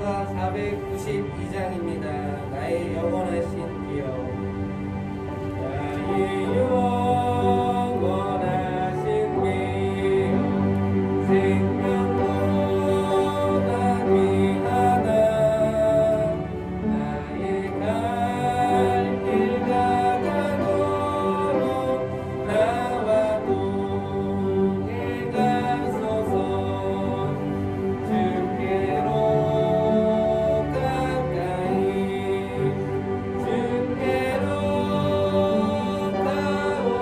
찬송가 492장입니다. 나의 영원하신 기여. 나의 영원하신 기여, 생명보다 귀하다. 나의 갈 길 가다도록 나와 동행 가소서. 주께로 가까이, 주께로 가오리.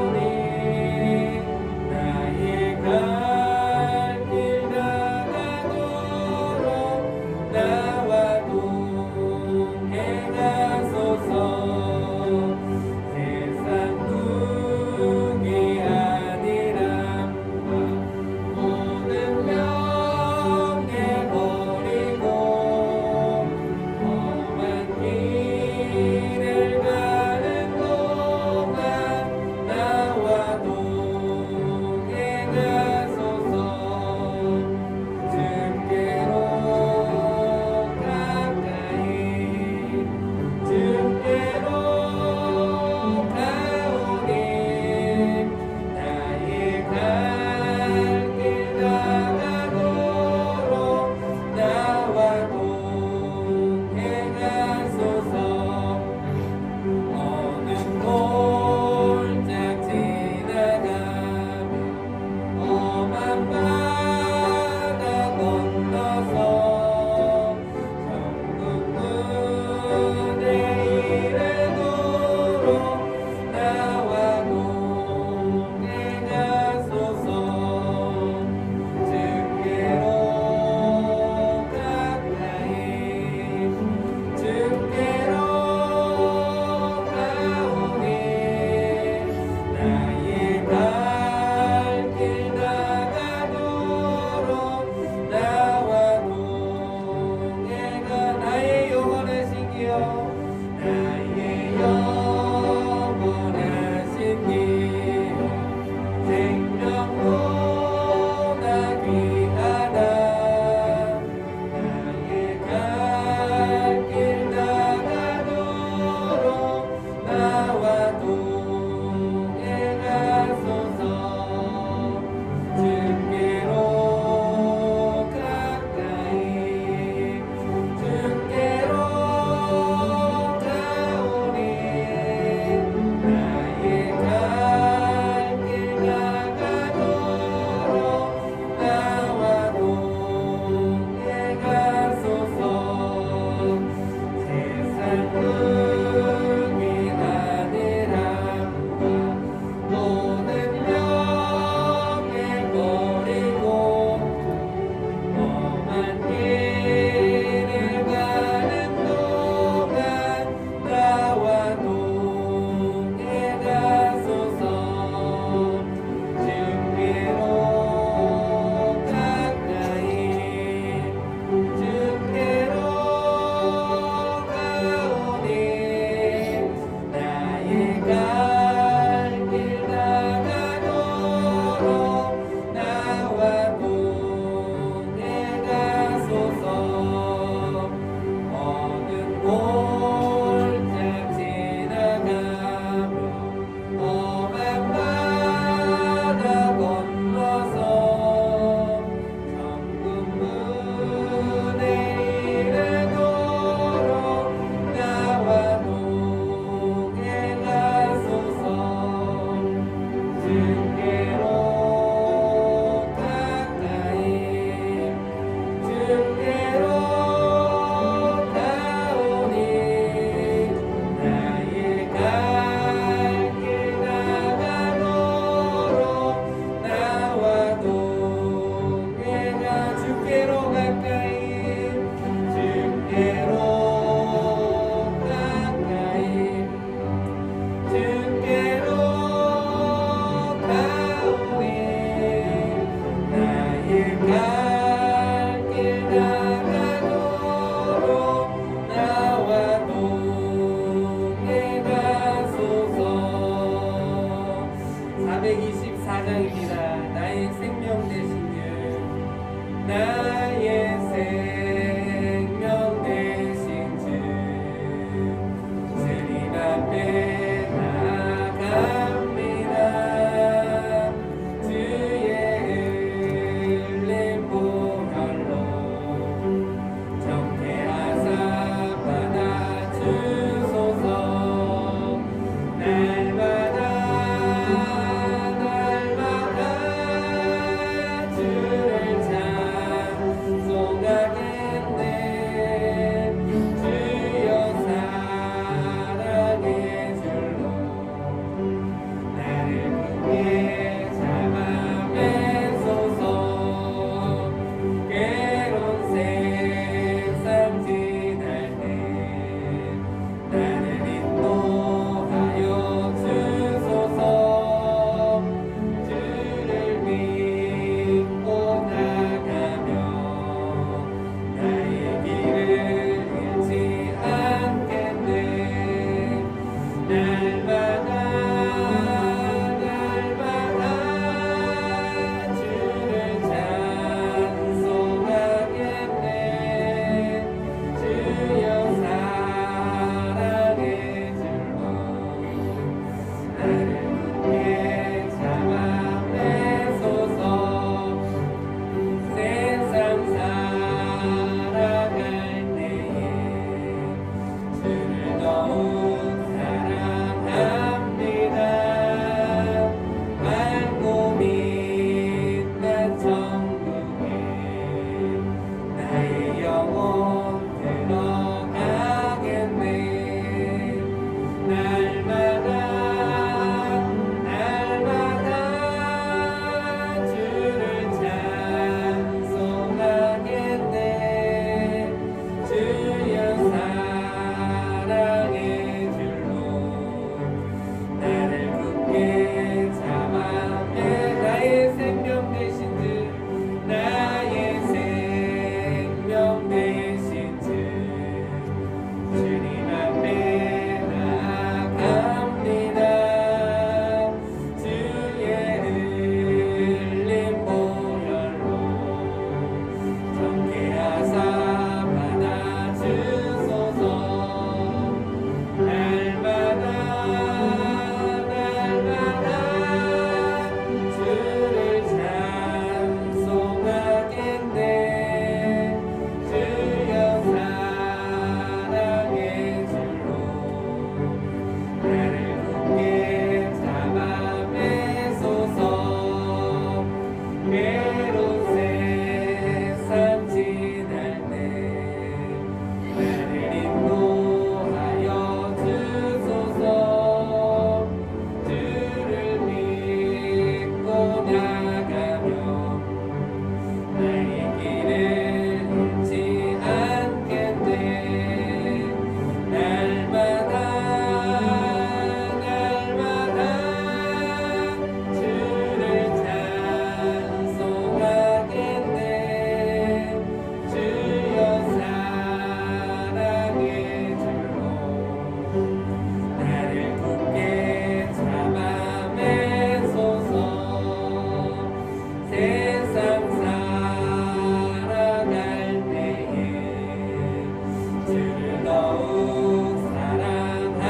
주를 더욱 사랑합니다.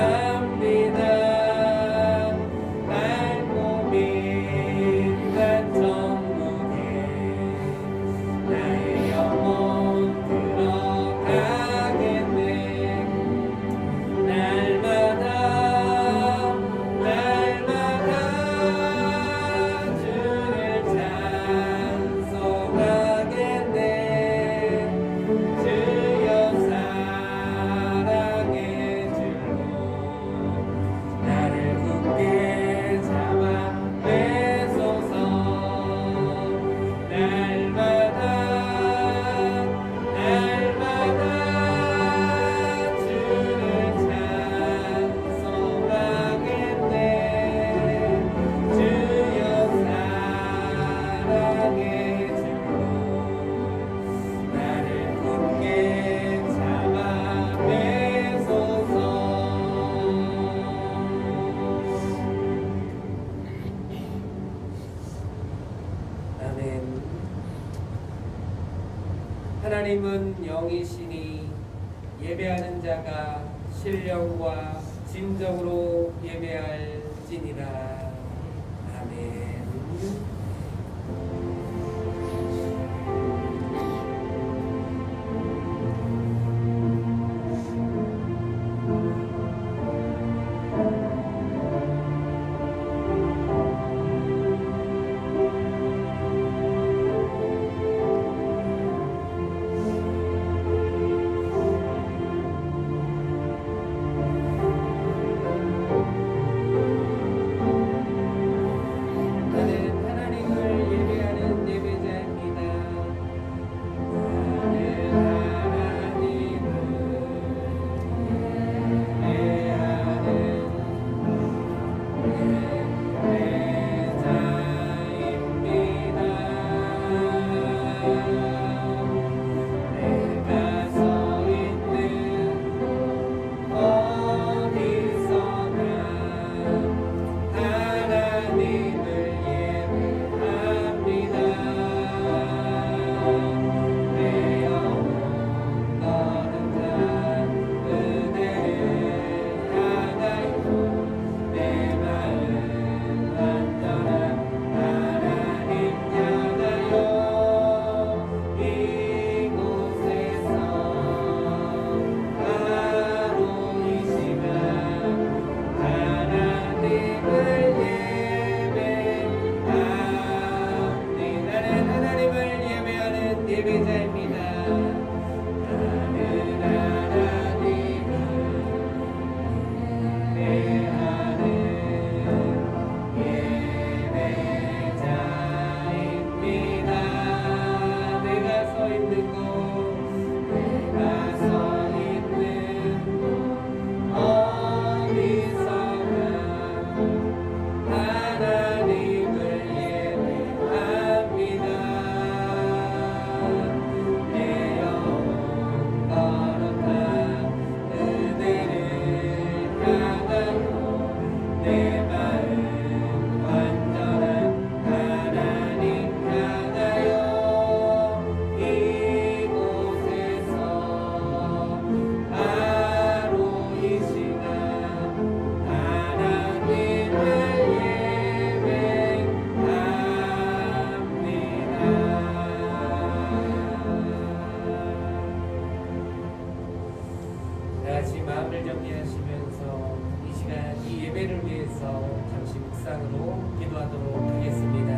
낡고 미련한 천국에 나의 영혼 들어가겠네. 날마다 주를 찬송하겠네. 주여 사랑의 줄로 나를 굳게 잡아 매소서. 날마다 주를 찬송하겠네. 주여 사랑의 줄로 나를 굳게 잡아 매소서. 아멘. 하나님은 영이시니 예배하는 자가 신령과 진정으로 예배할지니라. 아멘. 나는 하나님을 예배하는 예배자입니다. 나는 하나님을 예배하는 예배자입니다. 내가 서 있는 어디서나 하나님을 예배합니다. 내 영혼 거룩한 은혜를 향하여 내 마음 완전한 하나님 향하여 이곳에서 바로 이 시간 하나님을 예배합니다. 나는 하나님을 예배하는 예배자입니다. 나는 하나님을 예배하는 예배자입니다. 내가 서 있는 곳 어디서나 하나님을 예배합니다. 내 영혼 거룩한 은혜를 향하여 내 마음 완전한 하나님 향하여 이곳에서 바로 이 시간 하나님을 예배합니다. 다 같이 마음을 정리하시면서 이 시간 이 예배를 위해서 잠시 묵상으로 기도하도록 하겠습니다.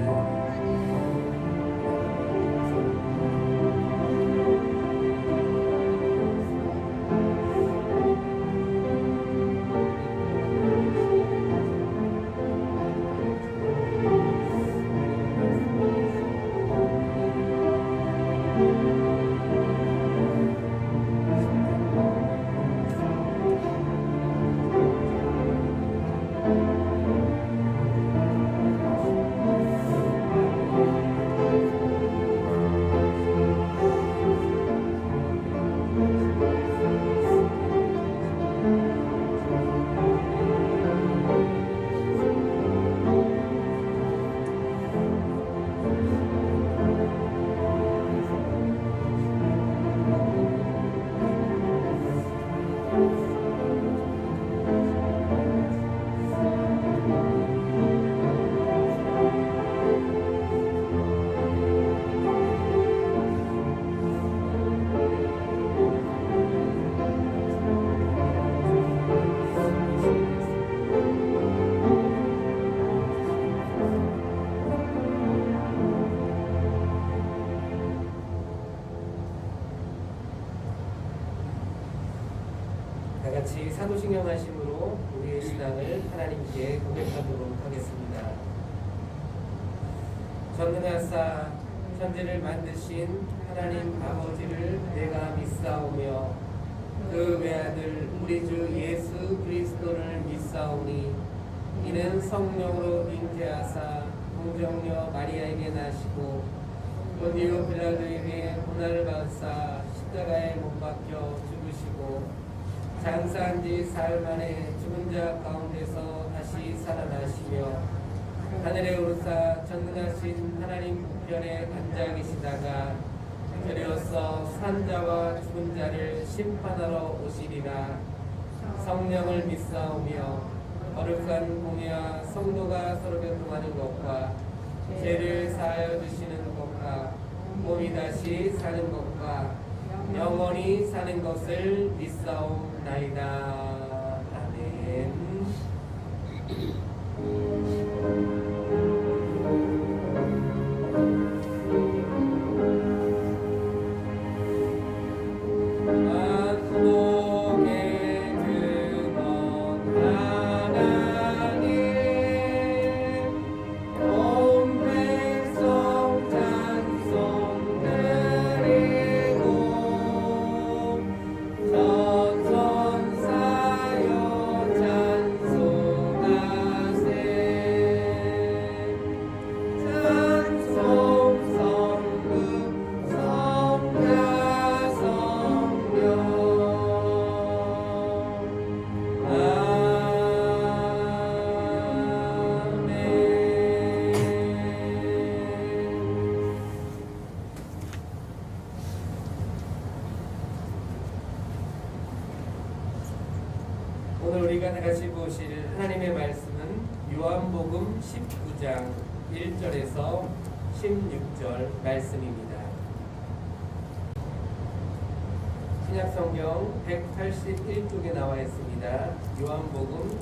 다 같이 사도신경 하심으로 우리의 신앙을 하나님께 고백하도록 하겠습니다. 전능하사 천지를 만드신 하나님 아버지를 내가 믿사오며 그 외아들 우리 주 예수 그리스도를 믿사오니 이는 성령으로 잉태하사 동정녀 마리아에게 나시고 본디오 빌라도에게 고난을 받사 십자가에 못 박혀 죽으시고 장사한 지 사흘 만에 죽은 자 가운데서 다시 살아나시며 하늘에 오르사 전능하신 하나님 우편에 앉아 계시다가 그리어서 산자와 죽은 자를 심판하러 오시리라. 성령을 믿사오며 거룩한 공회와 성도가 서로 교통하는 것과 죄를 사하여 주시는 것과 몸이 다시 사는 것과 영원히 사는 것을 믿사옵나이다. 아멘. 오늘 우리가 다같이 보실 하나님의 말씀은 요한복음 19장 1절에서 16절 말씀입니다. 신약성경 181쪽에 나와 있습니다. 요한복음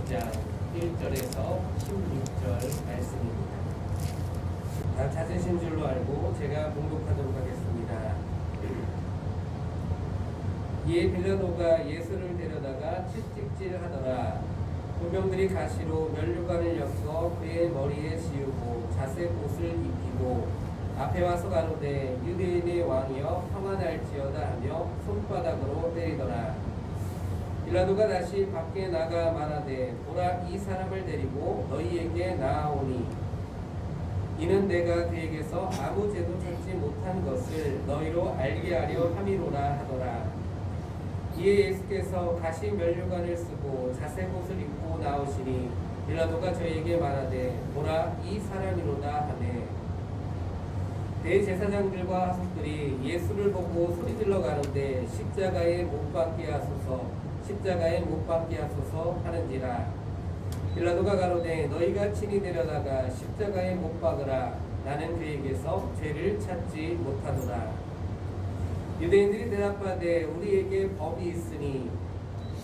19장 1절에서 16절 말씀입니다. 다 찾으신 줄로 알고 제가 봉독하도록 하겠습니다. 이에 빌라도가 예수를 데려다가 채찍질하더라. 군병들이 가시로 면류관을 엮어 그의 머리에 씌우고 자색 옷을 입히고 앞에 와서 가로되 유대인의 왕이여 평안할지어다 하며 손바닥으로 때리더라. 빌라도가 다시 밖에 나가 말하되 보라 이 사람을 데리고 너희에게 나아오니 이는 내가 그에게서 아무 죄도 찾지 못한 것을 너희로 알게 하려 함이로라 하더라. 이에 예수께서 다시 면류관을 쓰고 자색 옷을 입고 나오시니 빌라도가 저에게 말하되 보라 이 사람이로다 하매 대제사장들과 하석들이 예수를 보고 소리질러 가는데 십자가에 못 박게 하소서 십자가에 못 박게 하소서 하는지라. 빌라도가 가로되 너희가 친히 데려다가 십자가에 못 박으라. 나는 그에게서 죄를 찾지 못하노라. 유대인들이 대답하되 우리에게 법이 있으니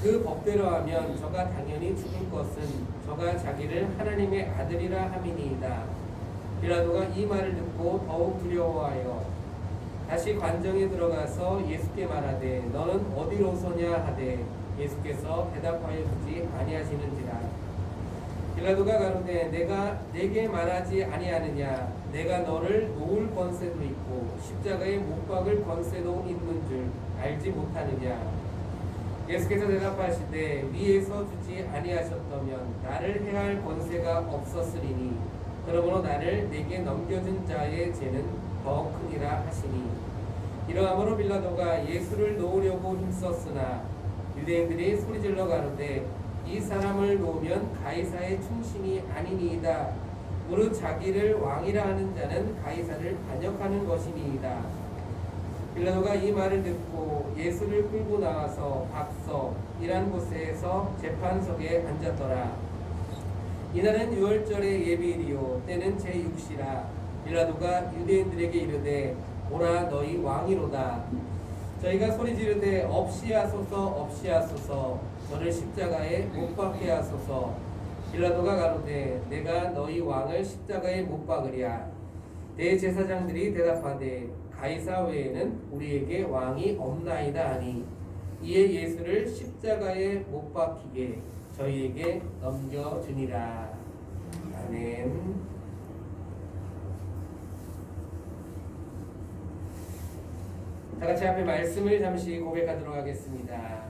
그 법대로 하면 저가 당연히 죽을 것은 저가 자기를 하나님의 아들이라 함이니이다. 빌라도가 이 말을 듣고 더욱 두려워하여 다시 관정에 들어가서 예수께 말하되 너는 어디로서냐 하되 예수께서 대답하여 주지 아니하시는지라. 빌라도가 가로되 내가 내게 말하지 아니하느냐 내가 너를 놓을 권세도 있고 십자가에 못 박을 권세도 있는 줄 알지 못하느냐. 예수께서 대답하시되 위에서 주지 아니하셨다면 나를 해할 권세가 없었으리니 그러므로 나를 내게 넘겨준 자의 죄는 더 크니라 하시니. 이러함으로 빌라도가 예수를 놓으려고 힘썼으나 유대인들이 소리질러 가로되 이 사람을 놓으면 가이사의 충신이 아니니이다. 무릇 자기를 왕이라 하는 자는 가이사를 반역하는 것이니이다. 빌라도가 이 말을 듣고 예수를 끌고 나와서 박서이란 곳에서 재판석에 앉았더라. 이날은 유월절의 예비일이요 때는 제6시라. 빌라도가 유대인들에게 이르되 오라 너희 왕이로다. 저희가 소리 지르되 없이 하소서 없이 하소서 저를 십자가에 못 박게 하소서. 빌라도가 가로되 내가 너희 왕을 십자가에 못 박으랴. 대제사장들이 대답하되 가이사 외에는 우리에게 왕이 없나이다 하니 이에 예수를 십자가에 못 박히게 저희에게 넘겨주니라. 아멘. 다같이 앞에 말씀을 잠시 고백하도록 하겠습니다.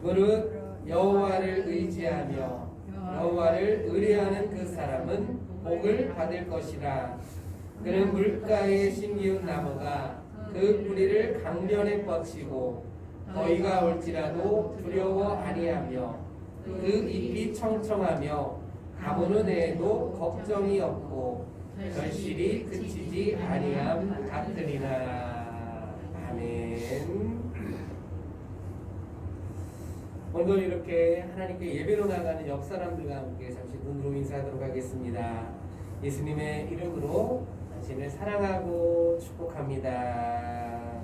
무릇 여호와를 의지하며 여호와를 의뢰하는 그 사람은 복을 받을 것이라. 그는 물가에 심기운 나무가 그 뿌리를 강변에 뻗치고 더위가 올지라도 두려워 아니하며 그 잎이 청청하며 가무는 해에도 걱정이 없고 결실이 그치지 아니함 같으리라. 아멘. 오늘 이렇게 하나님께 예배로 나가는 옆 사람들과 함께 잠시 눈으로 인사하도록 하겠습니다. 예수님의 이름으로 당신을 사랑하고 축복합니다.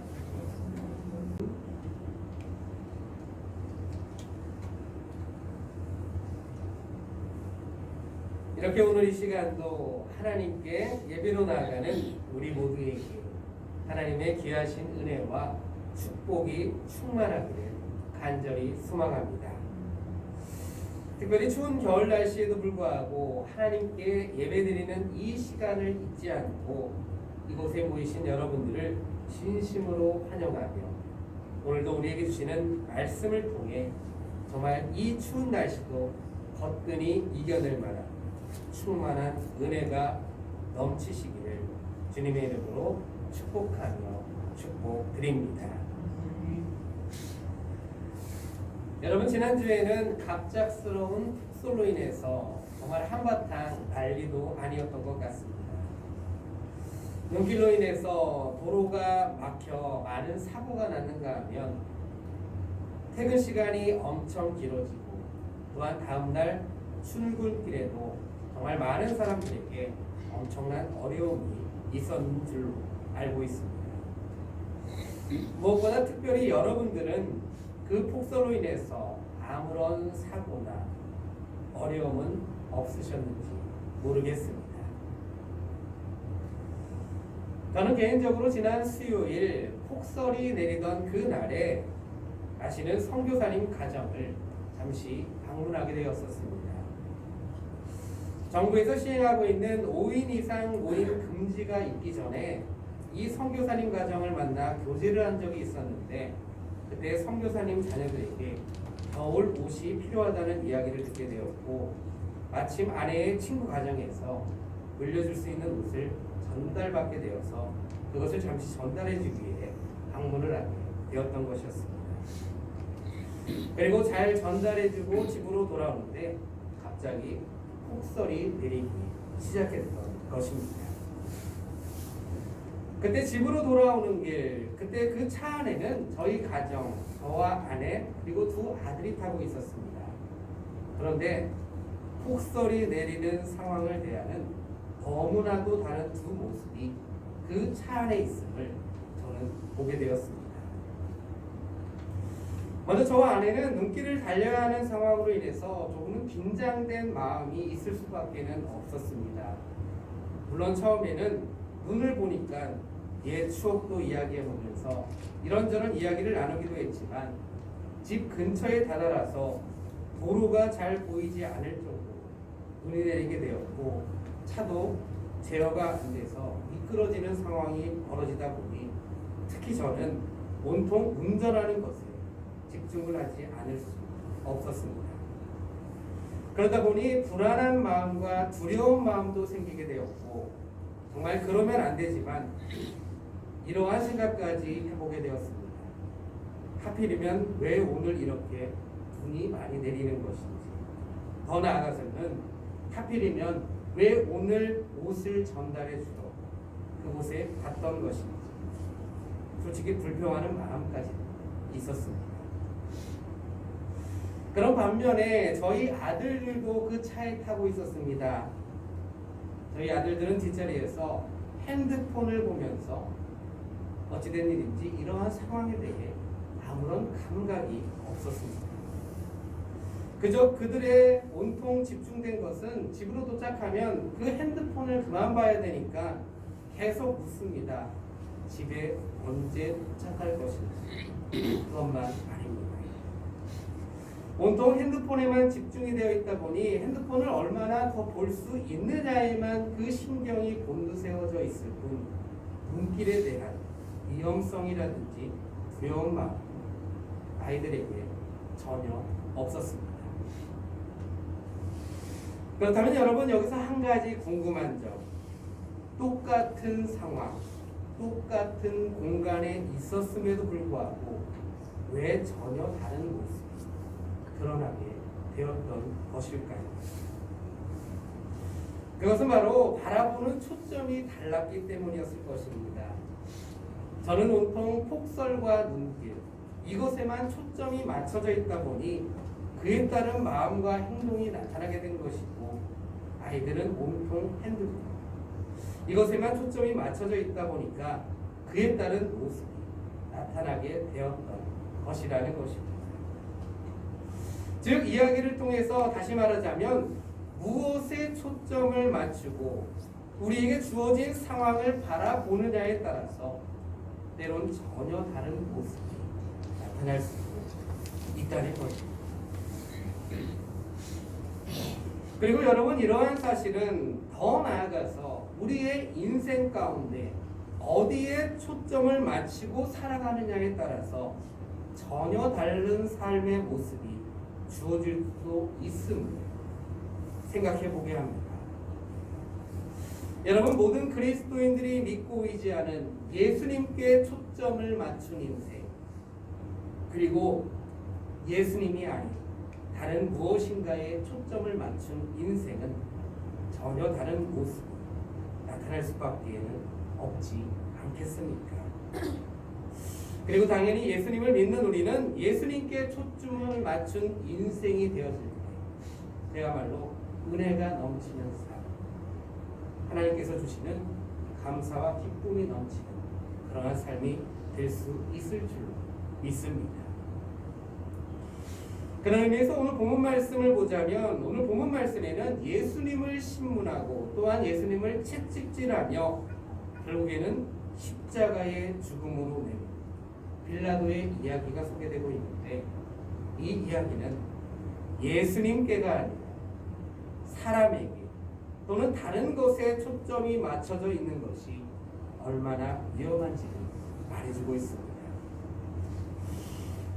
이렇게 오늘 이 시간도 하나님께 예배로 나아가는 우리 모두에게 하나님의 귀하신 은혜와 축복이 충만하기를 간절히 소망합니다. 특별히 추운 겨울 날씨에도 불구하고 하나님께 예배드리는 이 시간을 잊지 않고 이곳에 모이신 여러분들을 진심으로 환영하며 오늘도 우리에게 주시는 말씀을 통해 정말 이 추운 날씨도 거뜬히 이겨낼 만한 충만한 은혜가 넘치시기를 주님의 이름으로 축복하며 축복드립니다. 여러분, 지난주에는 갑작스러운 폭설로 인해서 정말 한바탕 난리도 아니었던 것 같습니다. 눈길로 인해서 도로가 막혀 많은 사고가 났는가 하면 퇴근 시간이 엄청 길어지고 또한 다음날 출근길에도 정말 많은 사람들에게 엄청난 어려움이 있었는 줄로 알고 있습니다. 무엇보다 특별히 여러분들은 그 폭설로 인해서 아무런 사고나 어려움은 없으셨는지 모르겠습니다. 저는 개인적으로 지난 수요일 폭설이 내리던 그 날에 아시는 선교사님 가정을 잠시 방문하게 되었었습니다. 정부에서 시행하고 있는 5인 이상 모임 금지가 있기 전에 이 선교사님 가정을 만나 교제를 한 적이 있었는데 그때 선교사님 자녀들에게 겨울 옷이 필요하다는 이야기를 듣게 되었고 마침 아내의 친구 가정에서 물려줄 수 있는 옷을 전달받게 되어서 그것을 잠시 전달해주기 위해 방문을 하게 되었던 것이었습니다. 그리고 잘 전달해주고 집으로 돌아오는데 갑자기 폭설이 내리기 시작했던 것입니다. 그때 집으로 돌아오는 길, 그때 그 차 안에는 저희 가정, 저와 아내 그리고 두 아들이 타고 있었습니다. 그런데 폭설이 내리는 상황을 대하는 너무나도 다른 두 모습이 그 차 안에 있음을 저는 보게 되었습니다. 먼저 저와 아내는 눈길을 달려야 하는 상황으로 인해서 조금은 긴장된 마음이 있을 수밖에 없었습니다. 물론 처음에는 눈을 보니까 옛 추억도 이야기해보면서 이런저런 이야기를 나누기도 했지만 집 근처에 다다라서 도로가 잘 보이지 않을 정도로 눈이 내리게 되었고 차도 제어가 안 돼서 미끄러지는 상황이 벌어지다 보니 특히 저는 온통 운전하는 것에 집중을 하지 않을 수 없었습니다. 그러다 보니 불안한 마음과 두려운 마음도 생기게 되었고 정말 그러면 안 되지만 이러한 생각까지 해보게 되었습니다. 하필이면 왜 오늘 이렇게 눈이 많이 내리는 것인지, 더 나아가서는 하필이면 왜 오늘 옷을 전달해 주러 그곳에 갔던 것인지, 솔직히 불평하는 마음까지 있었습니다. 그런 반면에 저희 아들들도 그 차에 타고 있었습니다. 저희 아들들은 뒷자리에서 핸드폰을 보면서 어찌된 일인지 이러한 상황에 대해 아무런 감각이 없었습니다. 그저 그들의 온통 집중된 것은 집으로 도착하면 그 핸드폰을 그만 봐야 되니까 계속 묻습니다. 집에 언제 도착할 것인지. 그것만 아닙니다. 온통 핸드폰에만 집중이 되어 있다 보니 핸드폰을 얼마나 더 볼 수 있느냐에만 그 신경이 곤두세워져 있을 뿐 눈길에 대한 위험성이라든지 두려운 마음 아이들에게 전혀 없었습니다. 그렇다면 여러분 여기서 한 가지 궁금한 점, 똑같은 상황, 똑같은 공간에 있었음에도 불구하고 왜 전혀 다른 모습이 드러나게 되었던 것일까요? 그것은 바로 바라보는 초점이 달랐기 때문이었을 것입니다. 저는 온통 폭설과 눈길, 이것에만 초점이 맞춰져 있다 보니 그에 따른 마음과 행동이 나타나게 된 것이고, 아이들은 온통 핸드폰, 이것에만 초점이 맞춰져 있다 보니까 그에 따른 모습이 나타나게 되었던 것이라는 것입니다. 즉 이야기를 통해서 다시 말하자면 무엇에 초점을 맞추고 우리에게 주어진 상황을 바라보느냐에 따라서 때론 전혀 다른 모습이 나타날 수 있다는 것입니다. 그리고 여러분 이러한 사실은 더 나아가서 우리의 인생 가운데 어디에 초점을 맞추고 살아가느냐에 따라서 전혀 다른 삶의 모습이 주어질 수도 있음을 생각해 보게 합니다. 여러분 모든 그리스도인들이 믿고 의지하는 예수님께 초점을 맞춘 인생, 그리고 예수님이 아닌 다른 무엇인가에 초점을 맞춘 인생은 전혀 다른 모습이 나타날 수밖에는 없지 않겠습니까? 그리고 당연히 예수님을 믿는 우리는 예수님께 초점을 맞춘 인생이 되어질 때 그야말로 은혜가 넘치는 삶, 하나님께서 주시는 감사와 기쁨이 넘치는 그러한 삶이 될 수 있을 줄로 믿습니다. 그런 의미에서 오늘 본문 말씀을 보자면 오늘 본문 말씀에는 예수님을 신문하고 또한 예수님을 채찍질하며 결국에는 십자가의 죽음으로 내는 빌라도의 이야기가 소개되고 있는데, 이 이야기는 예수님께가 아니라 사람에게 또는 다른 것에 초점이 맞춰져 있는 것이 얼마나 위험한지를 말해주고 있습니다.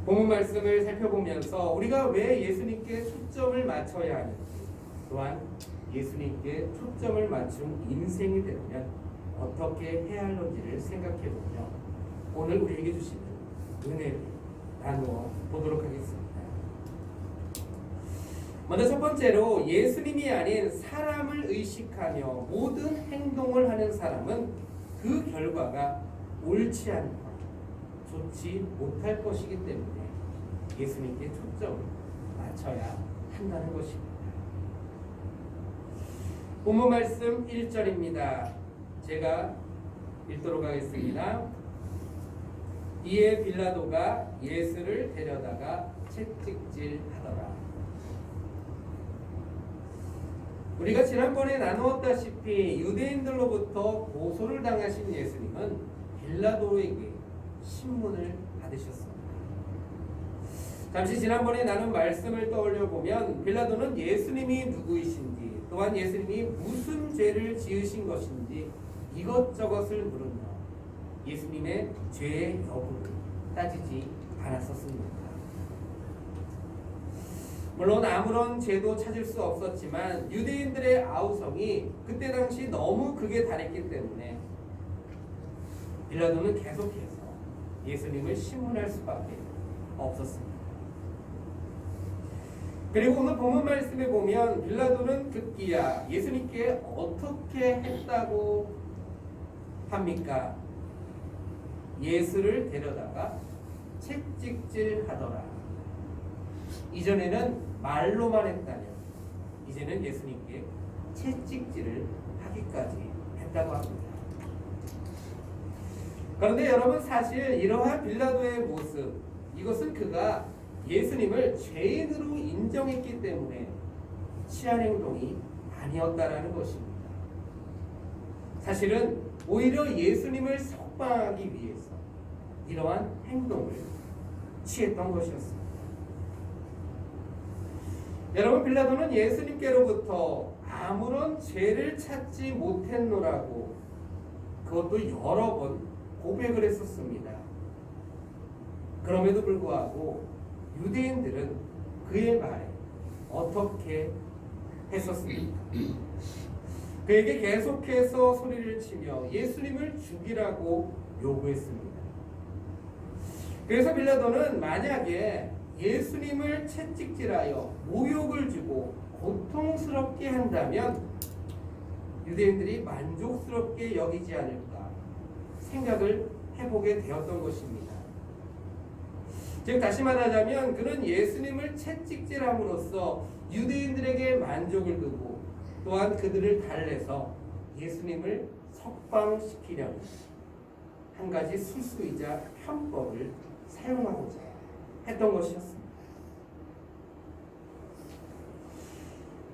본문 말씀을 살펴보면서 우리가 왜 예수님께 초점을 맞춰야 하는지, 또한 예수님께 초점을 맞춘 인생이 되려면 어떻게 해야 하는지를 생각해보며 오늘 우리에게 주시는 은혜를 나누어 보도록 하겠습니다. 먼저 첫 번째로 예수님이 아닌 사람을 의식하며 모든 행동을 하는 사람은 그 결과가 옳지 않고 좋지 못할 것이기 때문에 예수님께 초점을 맞춰야 한다는 것입니다. 본문 말씀 1절입니다. 제가 읽도록 하겠습니다. 이에 빌라도가 예수를 데려다가 채찍질하더라. 우리가 지난번에 나누었다시피 유대인들로부터 고소를 당하신 예수님은 빌라도에게 신문을 받으셨습니다. 잠시 지난번에 나눈 말씀을 떠올려 보면 빌라도는 예수님이 누구이신지 또한 예수님이 무슨 죄를 지으신 것인지 이것저것을 물으며 예수님의 죄의 여부를 따지지 않았었습니다. 물론 아무런 죄도 찾을 수 없었지만 유대인들의 아우성이 그때 당시 너무 극에 달했기 때문에 빌라도는 계속해서 예수님을 신문할 수밖에 없었습니다. 그리고 오늘 본문 말씀에 보면 빌라도는 급기야 예수님께 어떻게 했다고 합니까? 예수를 데려다가 채찍질하더라. 이전에는 말로만 했다면 이제는 예수님께 채찍질을 하기까지 했다고 합니다. 그런데 여러분, 사실 이러한 빌라도의 모습, 이것은 그가 예수님을 죄인으로 인정했기 때문에 취한 행동이 아니었다라는 것입니다. 사실은 오히려 예수님을 석방하기 위해서 이러한 행동을 취했던 것이었습니다. 여러분, 빌라도는 예수님께로부터 아무런 죄를 찾지 못했노라고 그것도 여러 번 고백을 했었습니다. 그럼에도 불구하고 유대인들은 그의 말에 어떻게 했었습니까? 그에게 계속해서 소리를 치며 예수님을 죽이라고 요구했습니다. 그래서 빌라도는 만약에 예수님을 채찍질하여 모욕을 주고 고통스럽게 한다면 유대인들이 만족스럽게 여기지 않을까 생각을 해보게 되었던 것입니다. 즉 다시 말하자면 그는 예수님을 채찍질함으로써 유대인들에게 만족을 두고 또한 그들을 달래서 예수님을 석방시키려는 한 가지 수수이자 편법을 사용하고자 했던 것이었습니다.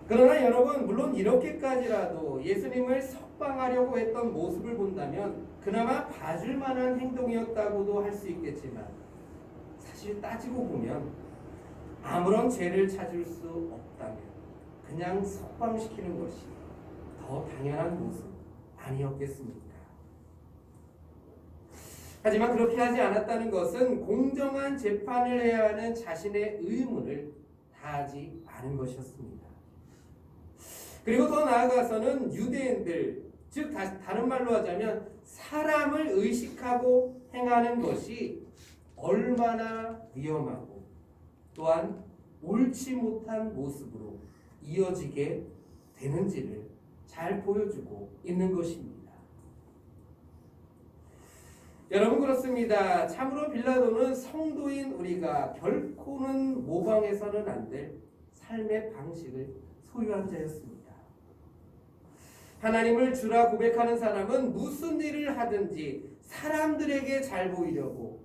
그러나 여러분, 물론 이렇게까지라도 예수님을 석방하려고 했던 모습을 본다면 그나마 봐줄 만한 행동이었다고도 할 수 있겠지만 사실 따지고 보면 아무런 죄를 찾을 수 없다면 그냥 석방시키는 것이 더 당연한 모습 아니었겠습니까? 하지만 그렇게 하지 않았다는 것은 공정한 재판을 해야 하는 자신의 의무를 다하지 않은 것이었습니다. 그리고 더 나아가서는 유대인들, 즉 다른 말로 하자면 사람을 의식하고 행하는 것이 얼마나 위험하고 또한 옳지 못한 모습으로 이어지게 되는지를 잘 보여주고 있는 것입니다. 여러분, 그렇습니다. 참으로 빌라도는 성도인 우리가 결코는 모방해서는 안 될 삶의 방식을 소유한 자였습니다. 하나님을 주라 고백하는 사람은 무슨 일을 하든지 사람들에게 잘 보이려고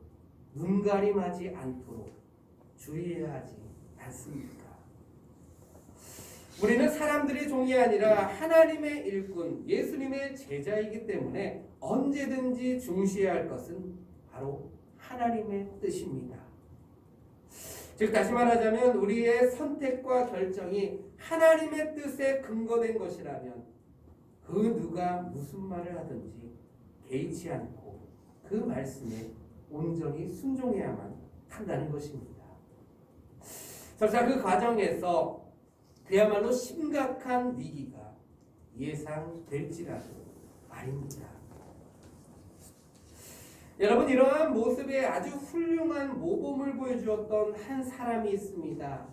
눈가림하지 않도록 주의해야 하지 않습니까? 우리는 사람들의 종이 아니라 하나님의 일꾼, 예수님의 제자이기 때문에 언제든지 중시해야 할 것은 바로 하나님의 뜻입니다. 즉 다시 말하자면 우리의 선택과 결정이 하나님의 뜻에 근거된 것이라면 그 누가 무슨 말을 하든지 개의치 않고 그 말씀에 온전히 순종해야만 한다는 것입니다. 설사 그 과정에서 그야말로 심각한 위기가 예상될지라도 말입니다. 여러분, 이러한 모습에 아주 훌륭한 모범을 보여주었던 한 사람이 있습니다.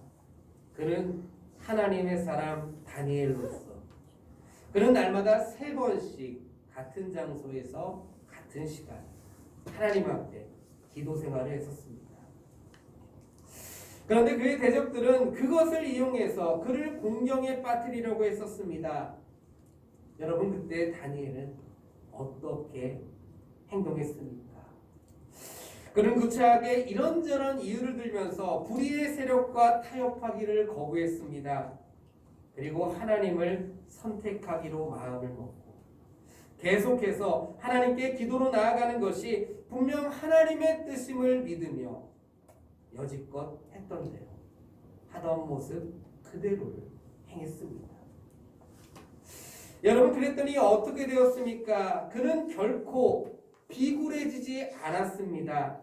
그는 하나님의 사람 다니엘로서 그는 날마다 3번씩 같은 장소에서 같은 시간 하나님 앞에 기도 생활을 했었습니다. 그런데 그의 대적들은 그것을 이용해서 그를 공경에 빠뜨리려고 했었습니다. 여러분, 그때 다니엘은 어떻게 행동했습니까? 그는 구차하게 이런저런 이유를 들면서 불의의 세력과 타협하기를 거부했습니다. 그리고 하나님을 선택하기로 마음을 먹고 계속해서 하나님께 기도로 나아가는 것이 분명 하나님의 뜻임을 믿으며 여지껏 했던 대로 하던 모습 그대로를 행했습니다. 여러분, 그랬더니 어떻게 되었습니까? 그는 결코 비굴해지지 않았습니다.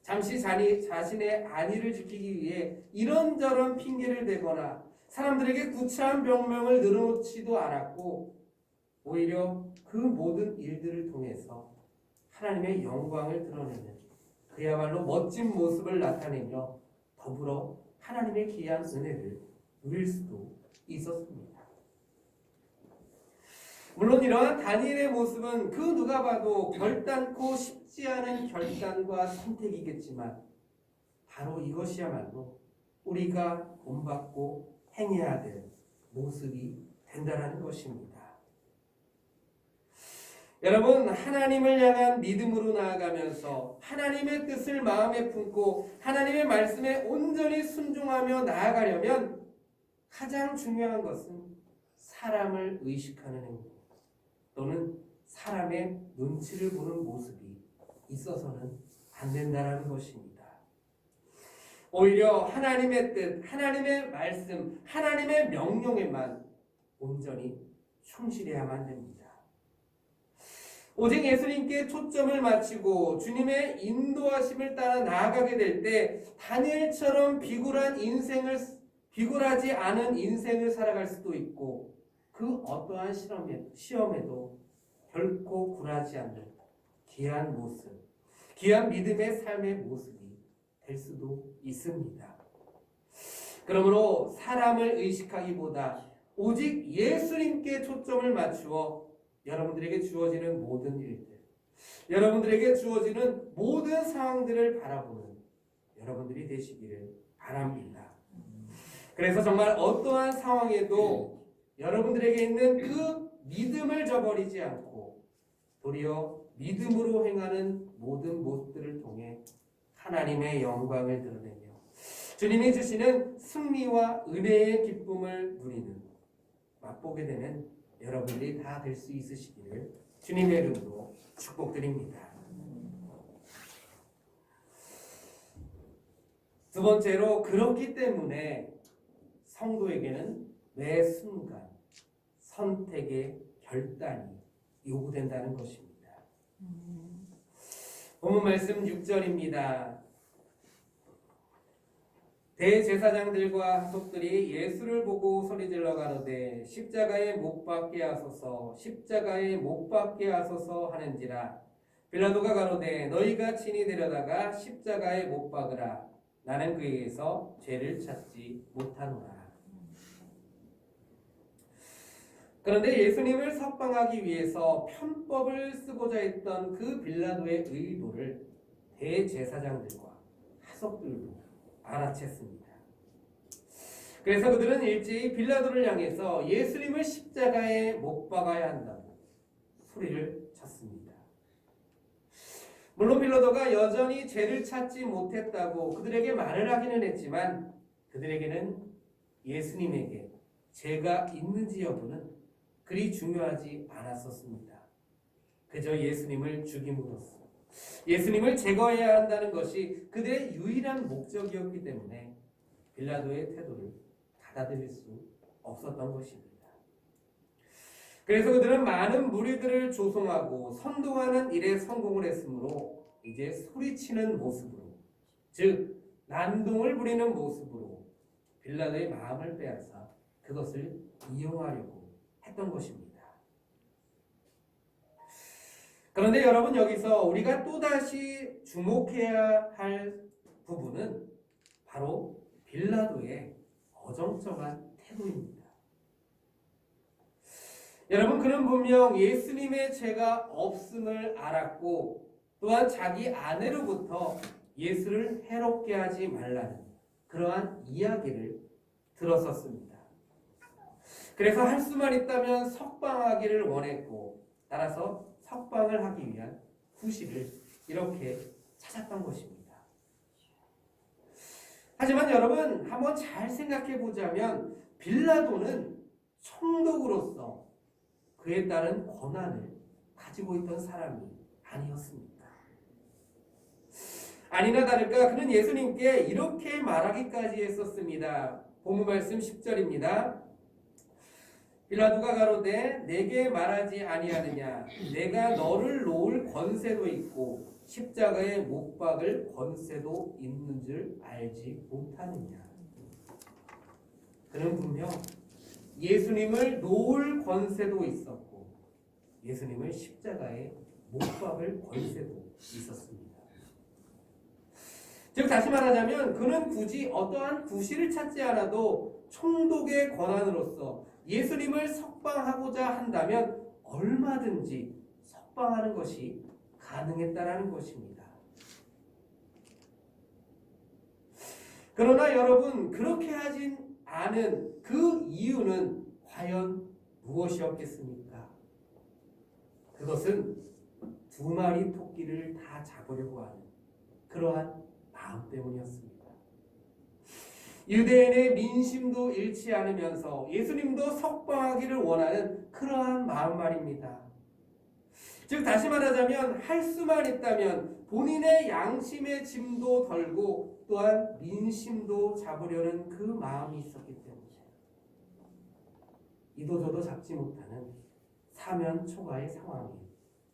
잠시 자신의 안위를 지키기 위해 이런저런 핑계를 대거나 사람들에게 구차한 병명을 늘어놓지도 않았고 오히려 그 모든 일들을 통해서 하나님의 영광을 드러내는 그야말로 멋진 모습을 나타내며 더불어 하나님의 귀한 은혜를 누릴 수도 있었습니다. 물론 이러한 다니엘의 모습은 그 누가 봐도 결단코 쉽지 않은 결단과 선택이겠지만 바로 이것이야말로 우리가 본받고 행해야 될 모습이 된다는 것입니다. 여러분, 하나님을 향한 믿음으로 나아가면서 하나님의 뜻을 마음에 품고 하나님의 말씀에 온전히 순종하며 나아가려면 가장 중요한 것은 사람을 의식하는 행동 또는 사람의 눈치를 보는 모습이 있어서는 안 된다는 것입니다. 오히려 하나님의 뜻, 하나님의 말씀, 하나님의 명령에만 온전히 충실해야만 됩니다. 오직 예수님께 초점을 맞추고 주님의 인도하심을 따라 나아가게 될 때 다니엘처럼 비굴하지 않은 인생을 살아갈 수도 있고 그 어떠한 시험에도 결코 굴하지 않는 귀한 모습, 귀한 믿음의 삶의 모습이 될 수도 있습니다. 그러므로 사람을 의식하기보다 오직 예수님께 초점을 맞추어 여러분들에게 주어지는 모든 일들, 여러분들에게 주어지는 모든 상황들을 바라보는 여러분들이 되시기를 바랍니다. 그래서 정말 어떠한 상황에도 여러분들에게 있는 그 믿음을 저버리지 않고 도리어 믿음으로 행하는 모든 모습들을 통해 하나님의 영광을 드러내며 주님이 주시는 승리와 은혜의 기쁨을 누리는 맛보게 되는 여러분들이 다 될 수 있으시기를 주님의 이름으로 축복드립니다. 두 번째로, 그렇기 때문에 성도에게는 매 순간 선택의 결단이 요구된다는 것입니다. 본문 말씀 6절입니다. 대제사장들과 하속들이 예수를 보고 소리질러 가로되 십자가에 못 박게 하소서, 십자가에 못 박게 하소서 하는지라. 빌라도가 가로되 너희가 친히 데려다가 십자가에 못 박으라. 나는 그에게서 죄를 찾지 못하노라. 그런데 예수님을 석방하기 위해서 편법을 쓰고자 했던 그 빌라도의 의도를 대제사장들과 하속들도 알아챘습니다. 그래서 그들은 일제히 빌라도를 향해서 예수님을 십자가에 못 박아야 한다고 소리를 쳤습니다. 물론 빌라도가 여전히 죄를 찾지 못했다고 그들에게 말을 하기는 했지만 그들에게는 예수님에게 죄가 있는지 여부는 그리 중요하지 않았었습니다. 그저 예수님을 죽임으로써 예수님을 제거해야 한다는 것이 그들의 유일한 목적이었기 때문에 빌라도의 태도를 받아들일 수 없었던 것입니다. 그래서 그들은 많은 무리들을 조성하고 선동하는 일에 성공을 했으므로 이제 소리치는 모습으로, 즉 난동을 부리는 모습으로 빌라도의 마음을 빼앗아 그것을 이용하려고 했던 것입니다. 그런데 여러분, 여기서 우리가 또다시 주목해야 할 부분은 바로 빌라도의 어정쩡한 태도입니다. 여러분, 그는 분명 예수님의 죄가 없음을 알았고 또한 자기 아내로부터 예수를 해롭게 하지 말라는 그러한 이야기를 들었었습니다. 그래서 할 수만 있다면 석방하기를 원했고 따라서 석방을 하기 위한 구실을 이렇게 찾았던 것입니다. 하지만 여러분, 한번 잘 생각해 보자면 빌라도는 총독으로서 그에 따른 권한을 가지고 있던 사람이 아니었습니까? 아니나 다를까 그는 예수님께 이렇게 말하기까지 했었습니다. 본문 말씀 10절입니다. 빌라도가 가로되 내게 말하지 아니하느냐, 내가 너를 놓을 권세도 있고 십자가에 못 박을 권세도 있는 줄 알지 못하느냐. 그는 분명 예수님을 놓을 권세도 있었고 예수님을 십자가에 못 박을 권세도 있었습니다. 즉 다시 말하자면 그는 굳이 어떠한 구실을 찾지 않아도 총독의 권한으로서 예수님을 석방하고자 한다면 얼마든지 석방하는 것이 가능했다라는 것입니다. 그러나 여러분, 그렇게 하진 않은 그 이유는 과연 무엇이었겠습니까? 그것은 두 마리 토끼를 다 잡으려고 하는 그러한 마음 때문이었습니다. 유대인의 민심도 잃지 않으면서 예수님도 석방하기를 원하는 그러한 마음 말입니다. 즉 다시 말하자면 할 수만 있다면 본인의 양심의 짐도 덜고 또한 민심도 잡으려는 그 마음이 있었기 때문에 이도저도 잡지 못하는 사면 초가의 상황에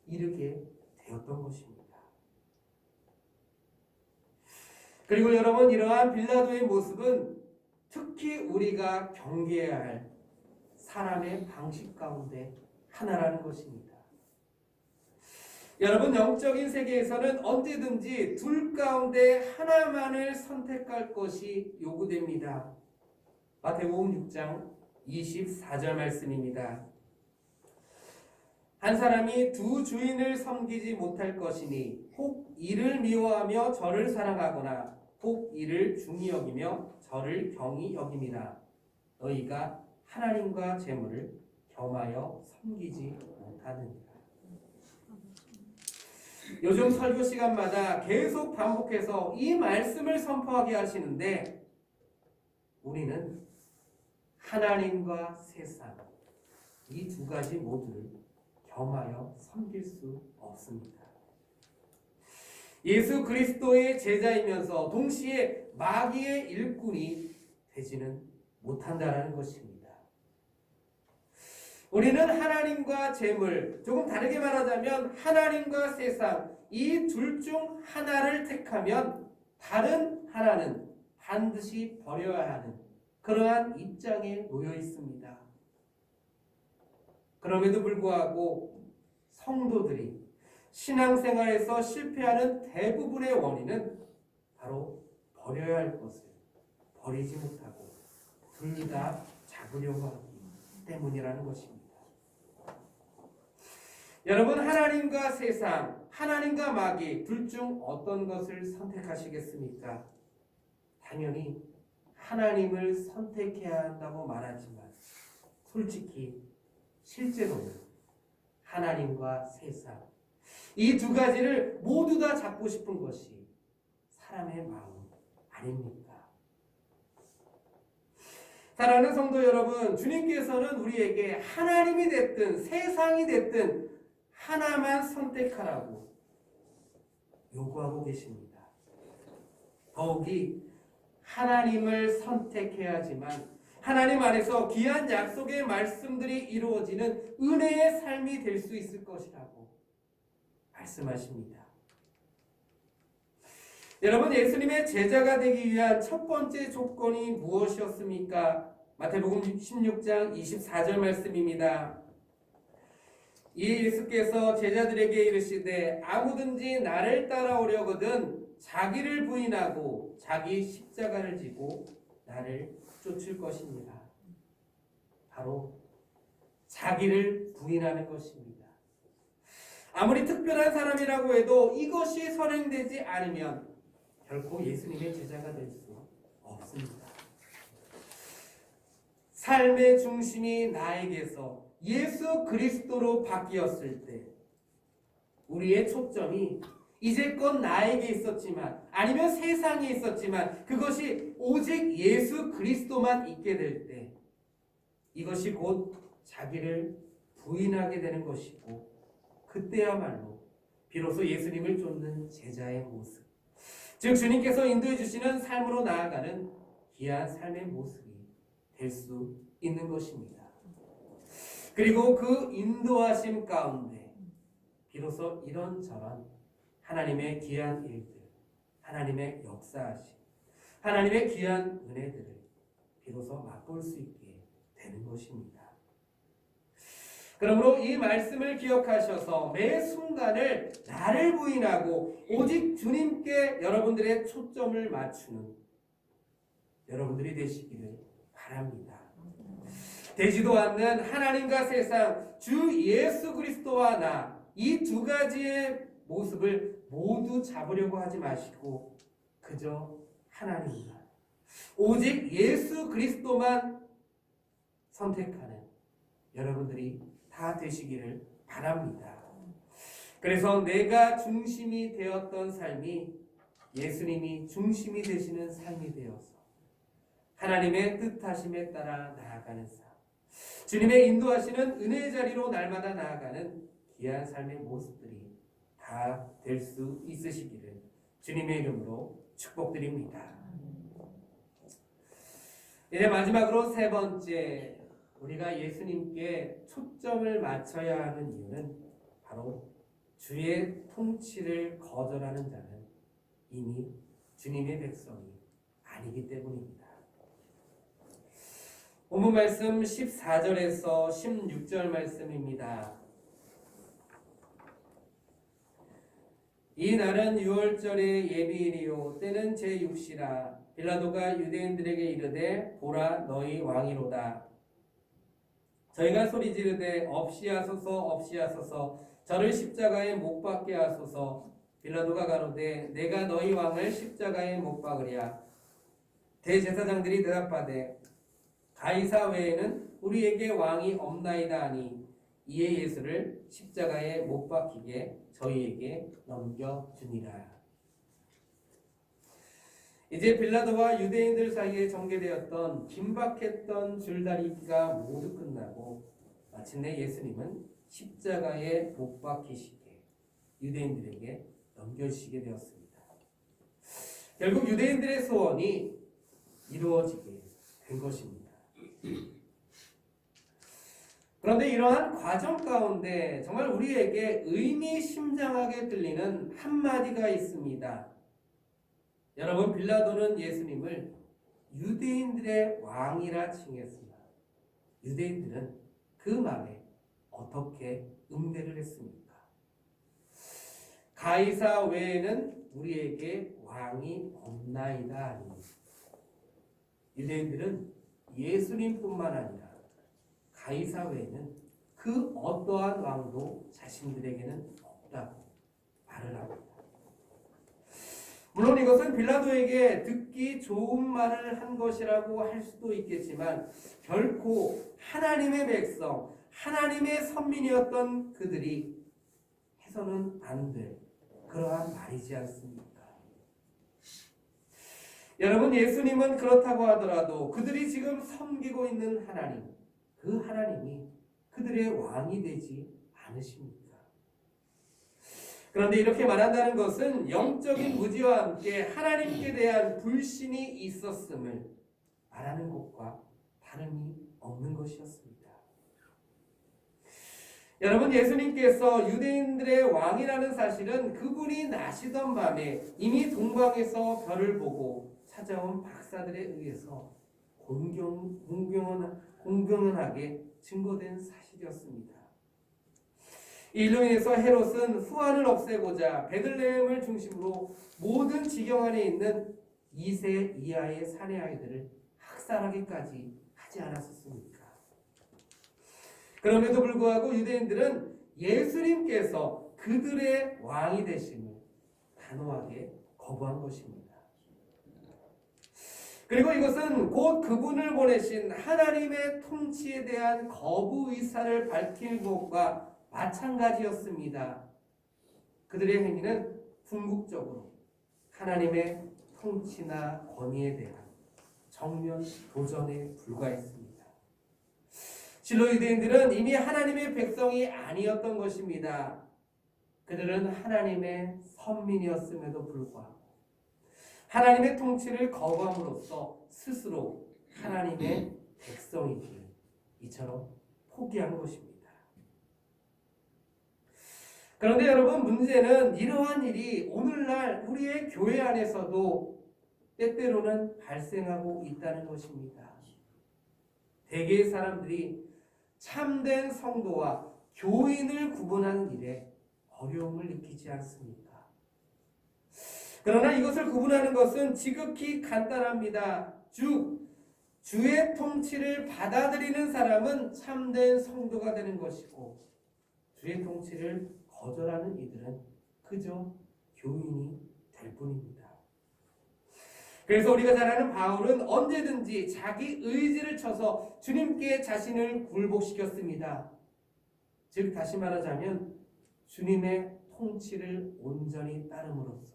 이르게 되었던 것입니다. 그리고 여러분, 이러한 빌라도의 모습은 특히 우리가 경계해야 할 사람의 방식 가운데 하나라는 것입니다. 여러분, 영적인 세계에서는 언제든지 둘 가운데 하나만을 선택할 것이 요구됩니다. 마태복음 6장 24절 말씀입니다. 한 사람이 두 주인을 섬기지 못할 것이니 혹 이를 미워하며 저를 사랑하거나 혹 이를 중히 여기며 저를 경히 여김이나 너희가 하나님과 재물을 겸하여 섬기지 못하느니라. 요즘 설교 시간마다 계속 반복해서 이 말씀을 선포하게 하시는데 우리는 하나님과 세상 이 두 가지 모두를 겸하여 섬길 수 없습니다. 예수 그리스도의 제자이면서 동시에 마귀의 일꾼이 되지는 못한다라는 것입니다. 우리는 하나님과 재물, 조금 다르게 말하자면 하나님과 세상 이 둘 중 하나를 택하면 다른 하나는 반드시 버려야 하는 그러한 입장에 놓여 있습니다. 그럼에도 불구하고 성도들이 신앙생활에서 실패하는 대부분의 원인은 바로 버려야 할 것을 버리지 못하고 둘 다 잡으려고 하기 때문이라는 것입니다. 여러분, 하나님과 세상, 하나님과 마귀 둘 중 어떤 것을 선택하시겠습니까? 당연히 하나님을 선택해야 한다고 말하지만 솔직히 실제로는 하나님과 세상 이 두 가지를 모두 다 잡고 싶은 것이 사람의 마음 아닙니까? 사랑하는 성도 여러분, 주님께서는 우리에게 하나님이 됐든 세상이 됐든 하나만 선택하라고 요구하고 계십니다. 더욱이 하나님을 선택해야지만 하나님 안에서 귀한 약속의 말씀들이 이루어지는 은혜의 삶이 될 수 있을 것이라고 말씀하십니다. 여러분, 예수님의 제자가 되기 위한 첫 번째 조건이 무엇이었습니까? 마태복음 16장 24절 말씀입니다. 이 예수께서 제자들에게 이르시되 아무든지 나를 따라오려거든 자기를 부인하고 자기 십자가를 지고 나를 쫓을 것입니다. 바로 자기를 부인하는 것입니다. 아무리 특별한 사람이라고 해도 이것이 선행되지 않으면 결코 예수님의 제자가 될 수 없습니다. 삶의 중심이 나에게서 예수 그리스도로 바뀌었을 때 우리의 초점이 이제껏 나에게 있었지만 아니면 세상에 있었지만 그것이 오직 예수 그리스도만 있게 될 때 이것이 곧 자기를 부인하게 되는 것이고 그때야말로 비로소 예수님을 쫓는 제자의 모습, 즉 주님께서 인도해 주시는 삶으로 나아가는 귀한 삶의 모습이 될 수 있는 것입니다. 그리고 그 인도하심 가운데 비로소 이런저런 하나님의 귀한 일들, 하나님의 역사하심, 하나님의 귀한 은혜들을 비로소 맛볼 수 있게 되는 것입니다. 그러므로 이 말씀을 기억하셔서 매 순간을 나를 부인하고 오직 주님께 여러분들의 초점을 맞추는 여러분들이 되시기를 바랍니다. 되지도 않는 하나님과 세상, 주 예수 그리스도와 나, 이 두 가지의 모습을 모두 잡으려고 하지 마시고 그저 하나님만, 오직 예수 그리스도만 선택하는 여러분들이 다 되시기를 바랍니다. 그래서 내가 중심이 되었던 삶이 예수님이 중심이 되시는 삶이 되어서 하나님의 뜻하심에 따라 나아가는 삶, 주님의 인도하시는 은혜의 자리로 날마다 나아가는 귀한 삶의 모습들이 다 될 수 있으시기를 주님의 이름으로 축복드립니다. 이제 마지막으로 세 번째, 우리가 예수님께 초점을 맞춰야 하는 이유는 바로 주의 통치를 거절하는 자는 이미 주님의 백성이 아니기 때문입니다. 본문 말씀 14절에서 16절 말씀입니다. 이 날은 유월절의 예비일이요 때는 제6시라. 빌라도가 유대인들에게 이르되 보라 너희 왕이로다. 저희가 소리 지르되 없이 하소서 없이 하소서 저를 십자가에 못 박게 하소서. 빌라도가 가로되 내가 너희 왕을 십자가에 못 박으랴. 대제사장들이 대답하되 가이사 외에는 우리에게 왕이 없나이다 하니 이에 예수를 십자가에 못 박히게 저희에게 넘겨주니라. 이제 빌라도와 유대인들 사이에 전개되었던 긴박했던 줄다리기가 모두 끝나고 마침내 예수님은 십자가에 못 박히시게 유대인들에게 넘겨주시게 되었습니다. 결국 유대인들의 소원이 이루어지게 된 것입니다. 그런데 이러한 과정 가운데 정말 우리에게 의미심장하게 들리는 한마디가 있습니다. 여러분, 빌라도는 예수님을 유대인들의 왕이라 칭했으나 유대인들은 그 말에 어떻게 응대를 했습니까? 가이사 외에는 우리에게 왕이 없나이다 하니 유대인들은 예수님뿐만 아니라 가이사 외에는 그 어떠한 왕도 자신들에게는 없다고 말을 합니다. 물론 이것은 빌라도에게 듣기 좋은 말을 한 것이라고 할 수도 있겠지만 결코 하나님의 백성, 하나님의 선민이었던 그들이 해서는 안 될 그러한 말이지 않습니까? 여러분, 예수님은 그렇다고 하더라도 그들이 지금 섬기고 있는 하나님, 그 하나님이 그들의 왕이 되지 않으십니까? 그런데 이렇게 말한다는 것은 영적인 무지와 함께 하나님께 대한 불신이 있었음을 말하는 것과 다름이 없는 것이었습니다. 여러분, 예수님께서 유대인들의 왕이라는 사실은 그분이 나시던 밤에 이미 동방에서 별을 보고 찾아온 박사들에 의해서 공경연하게 증거된 사실이었습니다. 이로 인해서 헤롯은 후환을 없애고자 베들레헴을 중심으로 모든 지경 안에 있는 2세 이하의 사내 아이들을 학살하기까지 하지 않았었습니까? 그럼에도 불구하고 유대인들은 예수님께서 그들의 왕이 되심을 단호하게 거부한 것입니다. 그리고 이것은 곧 그분을 보내신 하나님의 통치에 대한 거부 의사를 밝힐 것과 마찬가지였습니다. 그들의 행위는 궁극적으로 하나님의 통치나 권위에 대한 정면 도전에 불과했습니다. 실로 유대인들은 이미 하나님의 백성이 아니었던 것입니다. 그들은 하나님의 선민이었음에도 불구하고 하나님의 통치를 거부함으로써 스스로 하나님의 백성이기를 이처럼 포기한 것입니다. 그런데 여러분, 문제는 이러한 일이 오늘날 우리의 교회 안에서도 때때로는 발생하고 있다는 것입니다. 대개의 사람들이 참된 성도와 교인을 구분하는 일에 어려움을 느끼지 않습니까? 그러나 이것을 구분하는 것은 지극히 간단합니다. 즉, 주의 통치를 받아들이는 사람은 참된 성도가 되는 것이고, 주의 통치를 거절하는 이들은 그저 교인이 될 뿐입니다. 그래서 우리가 잘 아는 바울은 언제든지 자기 의지를 쳐서 주님께 자신을 굴복시켰습니다. 즉 다시 말하자면 주님의 통치를 온전히 따름으로써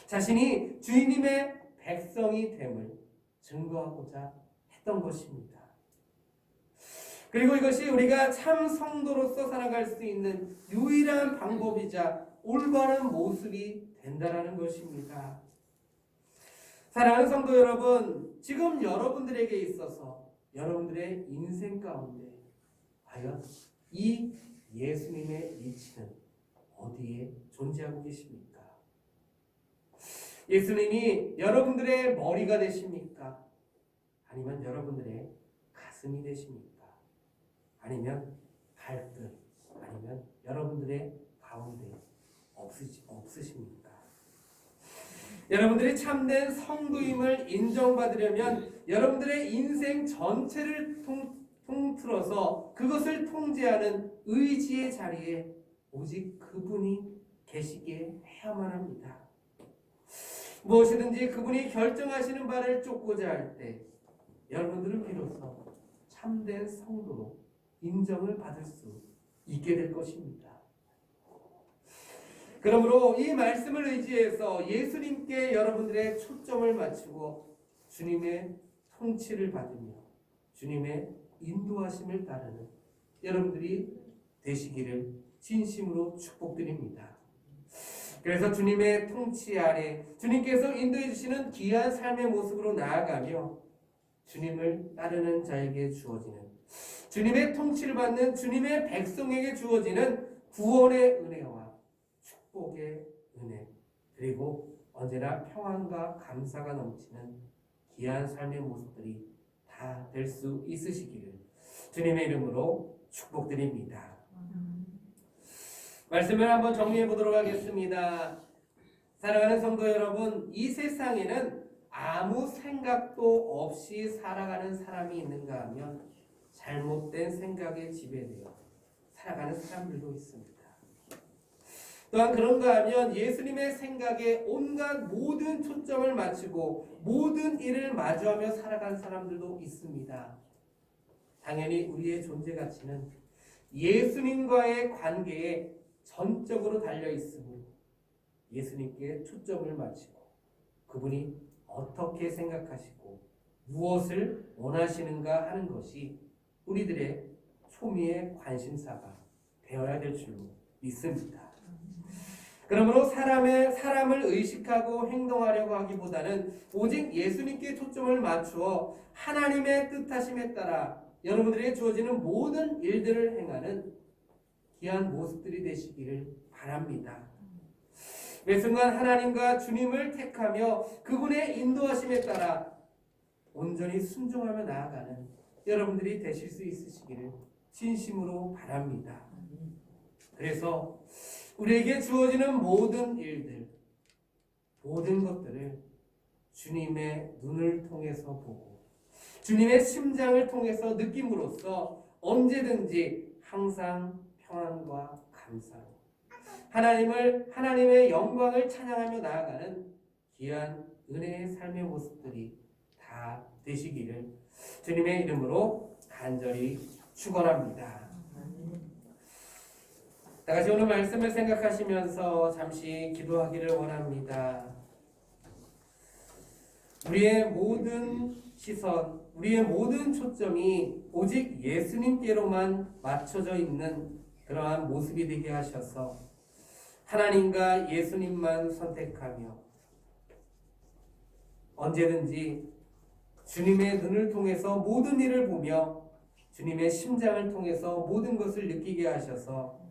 자신이 주님의 백성이 됨을 증거하고자 했던 것입니다. 그리고 이것이 우리가 참 성도로서 살아갈 수 있는 유일한 방법이자 올바른 모습이 된다라는 것입니다. 사랑하는 성도 여러분, 지금 여러분들에게 있어서 여러분들의 인생 가운데 과연 이 예수님의 위치는 어디에 존재하고 계십니까? 예수님이 여러분들의 머리가 되십니까? 아니면 여러분들의 가슴이 되십니까? 아니면 발끝, 아니면 여러분들의 가운데 없으십니까? 여러분들이 참된 성도임을 인정받으려면 여러분들의 인생 전체를 통틀어서 그것을 통제하는 의지의 자리에 오직 그분이 계시게 해야만 합니다. 무엇이든지 그분이 결정하시는 바를 쫓고자 할 때 여러분들은 비로소 참된 성도로 인정을 받을 수 있게 될 것입니다. 그러므로 이 말씀을 의지해서 예수님께 여러분들의 초점을 맞추고 주님의 통치를 받으며 주님의 인도하심을 따르는 여러분들이 되시기를 진심으로 축복드립니다. 그래서 주님의 통치 아래 주님께서 인도해 주시는 귀한 삶의 모습으로 나아가며 주님을 따르는 자에게 주어지는, 주님의 통치를 받는 주님의 백성에게 주어지는 구원의 은혜와 축복의 은혜, 그리고 언제나 평안과 감사가 넘치는 귀한 삶의 모습들이 다 될 수 있으시기를 주님의 이름으로 축복드립니다. 말씀을 한번 정리해 보도록 하겠습니다. 사랑하는 성도 여러분, 이 세상에는 아무 생각도 없이 살아가는 사람이 있는가 하면 잘못된 생각에 지배되어 살아가는 사람들도 있습니다. 또한 그런가 하면 예수님의 생각에 온갖 모든 초점을 맞추고 모든 일을 마주하며 살아가는 사람들도 있습니다. 당연히 우리의 존재 가치는 예수님과의 관계에 전적으로 달려 있으므로 예수님께 초점을 맞추고 그분이 어떻게 생각하시고 무엇을 원하시는가 하는 것이 우리들의 초미의 관심사가 되어야 될 줄로 믿습니다. 그러므로 사람을 의식하고 행동하려고 하기보다는 오직 예수님께 초점을 맞추어 하나님의 뜻하심에 따라 여러분들에게 주어지는 모든 일들을 행하는 귀한 모습들이 되시기를 바랍니다. 매 순간 하나님과 주님을 택하며 그분의 인도하심에 따라 온전히 순종하며 나아가는 여러분들이 되실 수 있으시기를 진심으로 바랍니다. 그래서 우리에게 주어지는 모든 일들, 모든 것들을 주님의 눈을 통해서 보고 주님의 심장을 통해서 느낌으로써 언제든지 항상 평안과 감사로 하나님의 영광을 찬양하며 나아가는 귀한 은혜의 삶의 모습들이 다 되시기를 주님의 이름으로 간절히 축원합니다. 다같이 오늘 말씀을 생각하시면서 잠시 기도하기를 원합니다. 우리의 모든 시선, 우리의 모든 초점이 오직 예수님께로만 맞춰져 있는 그러한 모습이 되게 하셔서 하나님과 예수님만 선택하며 언제든지 주님의 눈을 통해서 모든 일을 보며 주님의 심장을 통해서 모든 것을 느끼게 하셔서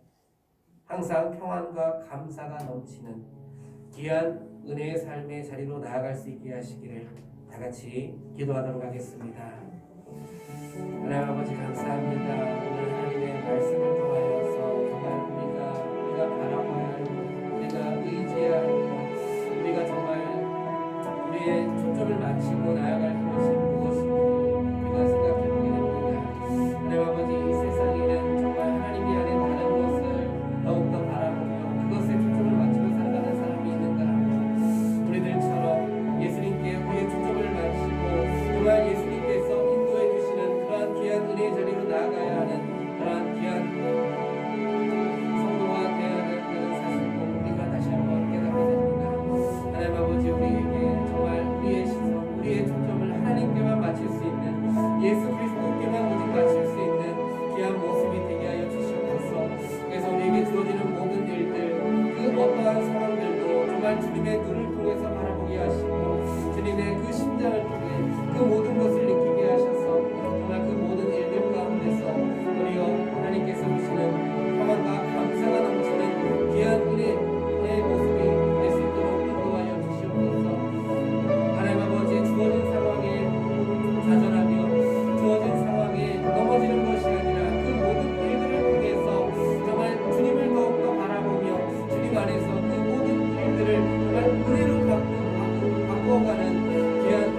항상 평안과 감사가 넘치는 귀한 은혜의 삶의 자리로 나아갈 수 있게 하시기를 다같이 기도하도록 하겠습니다. 하나님 아버지 감사합니다. 오늘 하나님의 말씀을 통하여서 정말 우리가 바라봐야 할 것, 우리가 의지해야 할 것, 우리가 정말 우리의 초점을 맞추고 나아갈 것이 무엇인지 주님의 그 심장을 통해 그 모든 것을 느끼게 하셔서 정말 그 모든 일들 가운데서 우리요 하나님께서 주시는 평안과 감사가 넘치는 귀한 은혜의 모습이 될 수 있도록 인도하여 주시옵소서. 하나님 아버지 주어진 상황에 좌절하며 주어진 상황에 넘어지는 것이 아니라 그 모든 일들을 통해서 정말 주님을 더욱더 바라보며 주님 안에서 그 모든 일들을 정말 은혜로 바꾸어가는 귀한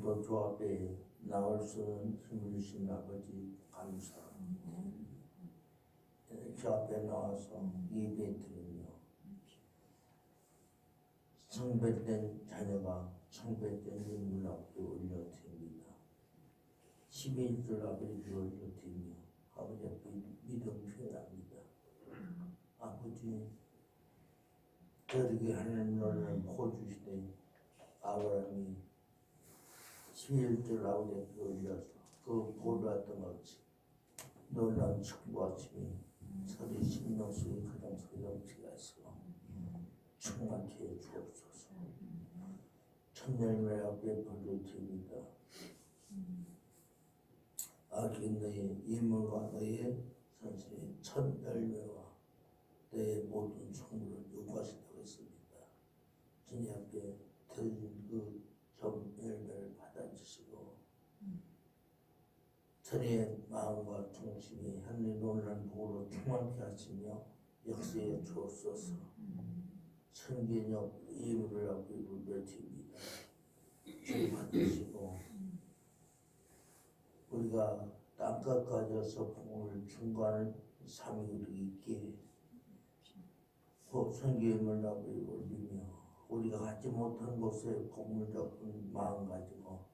오늘도 주 앞에 나올 수 있는 힘을 주신 아버지 감사합니다. 주 앞에 나와서 예배드리며 성별된 자녀가 성별된 인물 앞에 올려드립니다. 11절 아버지 올려드리며 아버지 앞에 믿음 표현합니다. 아버지 저에게 하나님 너를 보여주시되 아브라함이 11절 아버지 앞에 올려서 그 보루했던 것이 놀라운 축복하심이 서리 심령 속에 가장 소용치게 하시고 충만케 해 주옵소서. 천열매 앞에 벌려드립니다. 아기 너의 예물과 너의 선생의 첫 열매와 너의 모든 성물을 요구하신다고 했습니다. 주님 앞에 드린 그 점 열매를 받아주시고 천의 마음과 중심이 하늘의 놀라운 복으로 충만케 하시며 역사에 주옵소서. 천개역 예물을 앞에 올려드립니다. 주 받으시고 우리가 땅끝 가져서 복을 중간을 삶이 있게 성경을 앞에 올리며 우리가 갖지 못한 곳에 공을 잡은 마음 가지고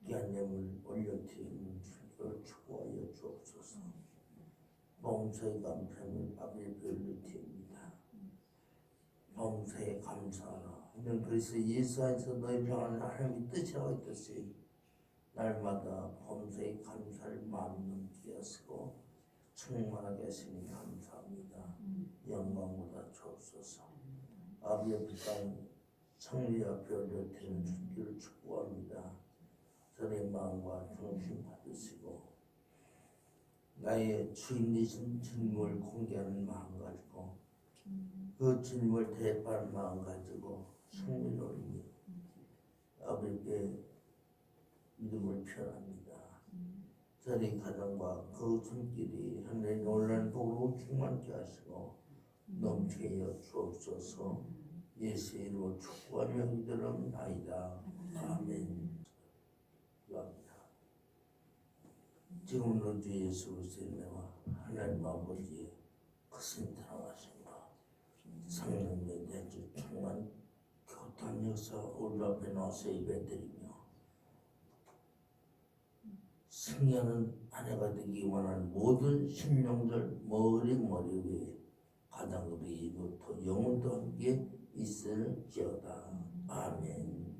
귀한 예물 올려드리는 주님을 축복하여 주옵소서. 범사의 감사를 앞에 올려드립니다. 범사에 감사하라. 이는 그리스도 예수 안에서 너희 평안을 하나님의 뜻이라고 했듯이 날마다 범사에 감사를 마음 넘치게 하시고 충만하게 하시니 감사합니다. 영광보다 주옵소서. 아버지 앞에 성리 앞에 올려드리는 주님을 축복합니다. 저의 마음과 중심 받으시고 나의 주인 되신 주님을 공개하는 마음 가지고 그 주님을 대입하는 마음 가지고 승리를 올리며 아버지께 믿음을 표현합니다. 저의 가정과 그 손길이 하늘의 놀라운 복으로 충만케 하시고 넘치게 하여 주옵소서. 예수의 이름으로 축복하며 기도합나이다. 아멘. 기도합니다. 지금은 주 예수 그리스도의 은혜와 하나님 아버지의 크신 사랑하심과 성령의 내주 충만 교탄 역사 우리 앞에 나와서 예배드리며 승리하는 한 해가 되기 원하는 모든 심령들 머리 위에 가장 우리 이부터 영혼도 함께 있을지어다. 아멘.